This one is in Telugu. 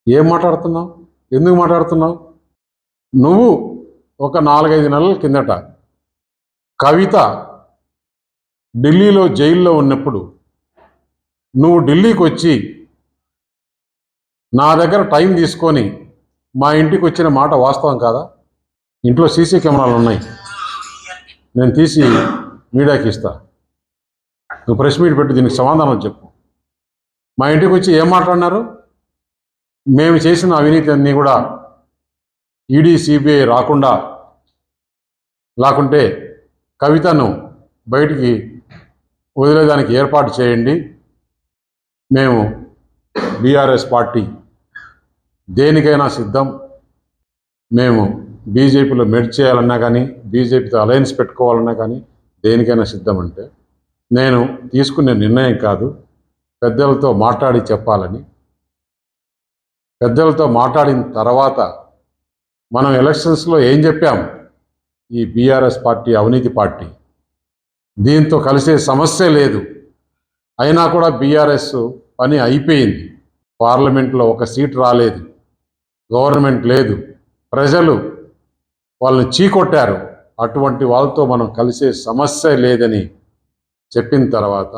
ఏం మాట్లాడుతున్నావు? ఎందుకు మాట్లాడుతున్నావు? నువ్వు ఒక 4-5 నెలల కిందట కవిత ఢిల్లీలో జైల్లో ఉన్నప్పుడు నువ్వు ఢిల్లీకి వచ్చి నా దగ్గర టైం తీసుకొని మా ఇంటికి వచ్చిన మాట వాస్తవం కాదా? ఇంట్లో సీసీ కెమెరాలు ఉన్నాయి, నేను తీసి మీడియాకి ఇస్తా. నువ్వు ప్రెస్ మీట్ పెట్టి దీనికి సమాధానం చెప్పు. మా ఇంటికి వచ్చి ఏం మాట్లాడినారు? మేము చేసిన అవినీతి అన్నీ కూడా ఈడీ సిబిఐ రాకుండా, లేకుంటే కవితను బయటికి వదిలేదానికి ఏర్పాటు చేయండి. మేము బీఆర్ఎస్ పార్టీ దేనికైనా సిద్ధం. మేము బీజేపీలో మెర్జ్ చేయాలన్నా కానీ, బీజేపీతో అలయన్స్ పెట్టుకోవాలన్నా కానీ దేనికైనా సిద్ధం. అంటే నేను తీసుకునే నిర్ణయం కాదు, పెద్దలతో మాట్లాడి చెప్పాలని. పెద్దలతో మాట్లాడిన తర్వాత మనం ఎలక్షన్స్లో ఏం చెప్పాం? ఈ బీఆర్ఎస్ పార్టీ అవినీతి పార్టీ, దీంతో కలిసే సమస్య లేదు. అయినా కూడా బీఆర్ఎస్ పని అయిపోయింది. పార్లమెంట్లో ఒక సీట్ రాలేదు, గవర్నమెంట్ లేదు, ప్రజలు వాళ్ళని చీకొట్టారు. అటువంటి వాళ్ళతో మనం కలిసే సమస్య లేదని చెప్పిన తర్వాత